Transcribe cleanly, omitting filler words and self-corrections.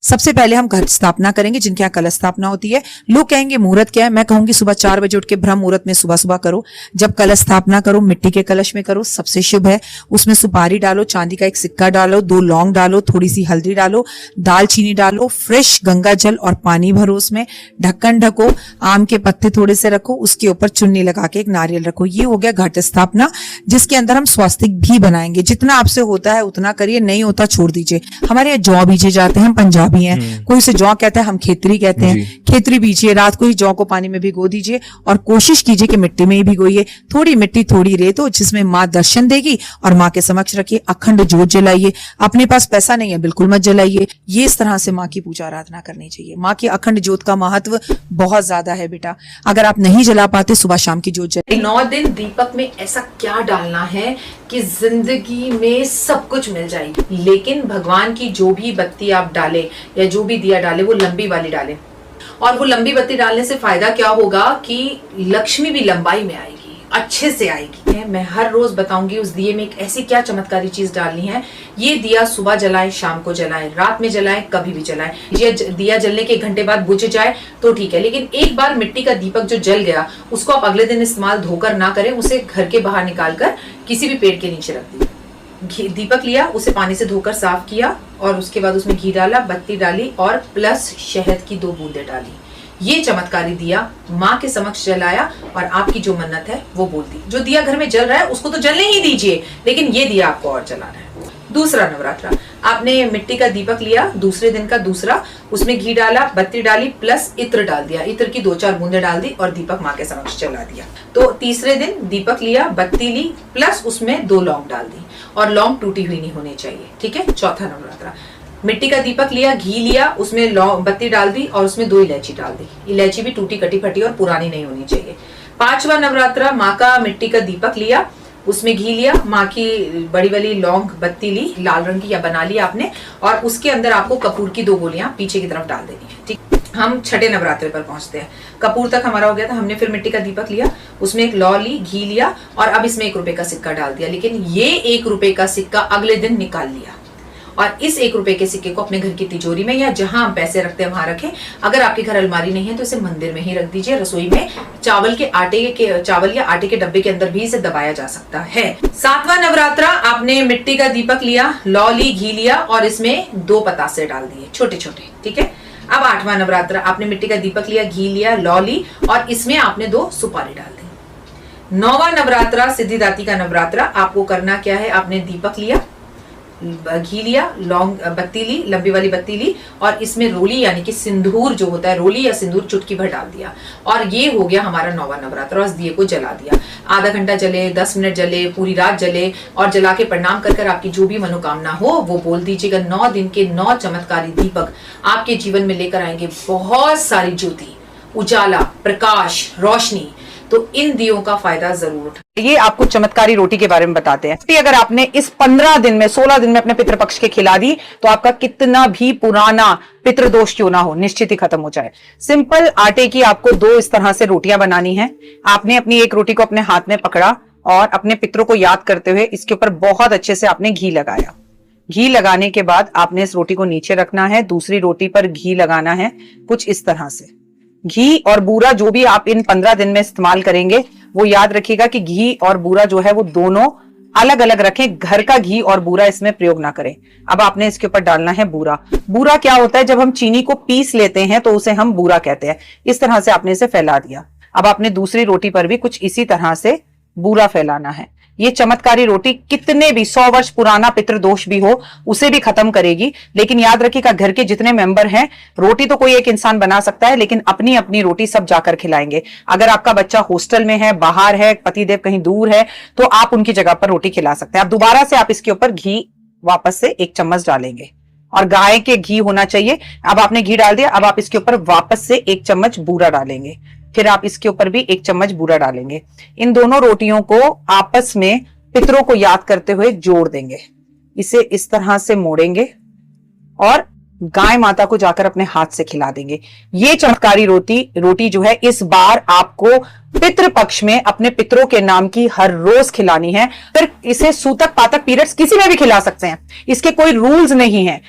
सबसे पहले हम घर स्थापना करेंगे, जिनके यहाँ कलश स्थापना होती है। लोग कहेंगे मुहूर्त क्या है, मैं कहूंगी सुबह 4 बजे उठ के ब्रह्म मुहूर्त में सुबह सुबह करो। जब कलश स्थापना करो मिट्टी के कलश में करो, सबसे शुभ है। उसमें सुपारी डालो, चांदी का एक सिक्का डालो, 2 लौंग डालो, थोड़ी सी हल्दी डालो, दालचीनी डालो, फ्रेश गंगा जल और पानी भरो उसमें, ढक्कन ढको, आम के पत्ते थोड़े से रखो, उसके ऊपर चुन्नी लगा के एक नारियल रखो। ये हो गया घट स्थापना, जिसके अंदर हम स्वास्तिक भी बनाएंगे। जितना आपसे होता है उतना करिए, नहीं होता छोड़ दीजिए। हमारे यहाँ जौ बीजे जाते हैं, हम पंजाबी हैं, कोई उसे जौ कहता है, हम खेतरी कहते हैं। खेतरी बीजिए, रात को ही जौ को पानी में भिगो दीजिए और कोशिश कीजिए कि मिट्टी में ही भिगोइए। थोड़ी मिट्टी थोड़ी रेत हो, जिसमें माँ दर्शन देगी, और माँ के समक्ष रखिए। अखंड जोत जलाइए। अपने पास पैसा नहीं है बिल्कुल मत जलाइए। ये इस तरह से माँ की पूजा आराधना करनी चाहिए। माँ की अखंड जोत का महत्व बहुत ज्यादा है बेटा। अगर आप नहीं जला पाते, सुबह शाम की जोत जलाइए। 9 दिन दीपक में ऐसा क्या डालना है कि जिंदगी में सब कुछ मिल जाएगी। लेकिन भगवान की जो भी बत्ती आप डालें या जो भी दिया डाले, वो लंबी वाली डालें। और वो लंबी बत्ती डालने से फायदा क्या होगा कि लक्ष्मी भी लंबाई में आएगी, अच्छे से आएगी। मैं हर रोज बताऊंगी उस दिए में एक ऐसी क्या चमत्कारी चीज डालनी है। ये दिया सुबह जलाएं, शाम को जलाएं, रात में जलाएं, कभी भी जलाएं। ये दिया जलने के 1 घंटे बाद बुझ जाए तो ठीक है, लेकिन एक बार मिट्टी का दीपक जो जल गया, उसको आप अगले दिन इस्तेमाल धोकर ना करें। उसे घर के बाहर निकाल कर किसी भी पेड़ के नीचे रख दीजिए। दीपक लिया, उसे पानी से धोकर साफ किया और उसके बाद उसमें घी डाला, बत्ती डाली और प्लस शहद की 2 बूंदे डाली। ये चमत्कारी दिया माँ के समक्ष जलाया और आपकी जो मन्नत है वो बोल दी। जो दिया घर में जल रहा है उसको तो जलने ही दीजिए, लेकिन ये दिया आपको और जलाना है। दूसरा नवरात्रा, आपने मिट्टी का दीपक लिया, दूसरे दिन का दूसरा, उसमें घी डाला, बत्ती डाली, प्लस इत्र डाल दिया। इत्र की 2-4 बूंदे डाल दी और दीपक माँ के समक्ष जला दिया। तो तीसरे दिन दीपक लिया, बत्ती ली, प्लस उसमें 2 लौंग डाल दी, और लौंग टूटी हुई नहीं होनी चाहिए। ठीक है। चौथा नवरात्रा, मिट्टी का दीपक लिया, घी लिया, उसमें लौंग बत्ती डाल दी और उसमें 2 इलायची डाल दी। इलायची भी टूटी कटी फटी और पुरानी नहीं होनी चाहिए। 5वां नवरात्रा, माँ का मिट्टी का दीपक लिया, उसमें घी लिया, माँ की बड़ी वाली लौंग बत्ती ली, लाल रंग की या बना ली आपने, और उसके अंदर आपको कपूर की 2 गोलियां पीछे की तरफ डाल देनी है। ठीक। हम छठे नवरात्रे पर पहुंचते हैं। कपूर तक हमारा हो गया था। हमने फिर मिट्टी का दीपक लिया, उसमें एक लौ ली, घी लिया और अब इसमें 1 रुपए का सिक्का डाल दिया। लेकिन ये 1 रुपए का सिक्का अगले दिन निकाल लिया और इस 1 रुपए के सिक्के को अपने घर की तिजोरी में या जहां हम पैसे रखते हैं वहां रखें। अगर आपके घर अलमारी नहीं है तो इसे मंदिर में ही रख दीजिए। रसोई में चावल या आटे के डब्बे के अंदर भी इसे दबाया जा सकता है। 7वां नवरात्रा, आपने मिट्टी का दीपक लिया, लौ ली, घी लिया और इसमें 2 पतासे डाल दिए छोटे छोटे। ठीक है। अब 8वां नवरात्रा, आपने मिट्टी का दीपक लिया, घी लिया, लौ ली और इसमें आपने 2 सुपारी डाल दी। 9वां नवरात्रा, सिद्धिदात्री का नवरात्रा, आपको करना क्या है, आपने दीपक लिया, घी लिया, लौंग बत्ती ली, लंबी वाली बत्ती ली और इसमें रोली यानी कि सिंदूर जो होता है, रोली या सिंदूर चुटकी भर डाल दिया और ये हो गया हमारा 9वां नवरात्र। और इस दिए को जला दिया। आधा घंटा जले, 10 मिनट जले, पूरी रात जले और जला के प्रणाम कर कर आपकी जो भी मनोकामना हो वो बोल दीजिएगा। 9 दिन के 9 चमत्कारी दीपक आपके जीवन में लेकर आएंगे बहुत सारी ज्योति, उजाला, प्रकाश, रोशनी। तो इन दियों का फायदा जरूर उठाएं। ये आपको चमत्कारी रोटी के बारे में बताते हैं। अगर आपने इस 15 दिन में 16 दिन में अपने पितृपक्ष के खिला दी तो आपका कितना भी पुराना पितृदोष क्यों ना हो, निश्चित ही खत्म हो जाए। सिंपल आटे की आपको 2 इस तरह से रोटियां बनानी है। आपने अपनी एक रोटी को अपने हाथ में पकड़ा और अपने पितरों को याद करते हुए इसके ऊपर बहुत अच्छे से आपने घी लगाया। घी लगाने के बाद आपने इस रोटी को नीचे रखना है, दूसरी रोटी पर घी लगाना है कुछ इस तरह से। घी और बूरा जो भी आप इन 15 दिन में इस्तेमाल करेंगे वो याद रखिएगा कि घी और बूरा जो है वो दोनों अलग अलग रखें। घर का घी और बूरा इसमें प्रयोग ना करें। अब आपने इसके ऊपर डालना है बूरा। बूरा क्या होता है, जब हम चीनी को पीस लेते हैं तो उसे हम बूरा कहते हैं। इस तरह से आपने इसे फैला दिया। अब आपने दूसरी रोटी पर भी कुछ इसी तरह से बूरा फैलाना है। ये चमत्कारी रोटी कितने भी 100 वर्ष पुराना पितृदोष भी हो उसे भी खत्म करेगी। लेकिन याद रखिएगा, घर के जितने मेंबर हैं, रोटी तो कोई एक इंसान बना सकता है, लेकिन अपनी अपनी रोटी सब जाकर खिलाएंगे। अगर आपका बच्चा हॉस्टल में है, बाहर है, पतिदेव कहीं दूर है, तो आप उनकी जगह पर रोटी खिला सकते हैं। अब दोबारा से आप इसके ऊपर घी वापस से 1 चम्मच डालेंगे और गाय के घी होना चाहिए। अब आपने घी डाल दिया, अब आप इसके ऊपर वापस से 1 चम्मच बूरा डालेंगे, फिर आप इसके ऊपर भी 1 चम्मच बूरा डालेंगे। इन दोनों रोटियों को आपस में पितरों को याद करते हुए जोड़ देंगे। इसे इस तरह से मोड़ेंगे और गाय माता को जाकर अपने हाथ से खिला देंगे। ये चमत्कारी रोटी जो है इस बार आपको पितृपक्ष में अपने पितरों के नाम की हर रोज खिलानी है। फिर इसे सूतक पातक पीरियड्स किसी में भी खिला सकते हैं, इसके कोई रूल्स नहीं है।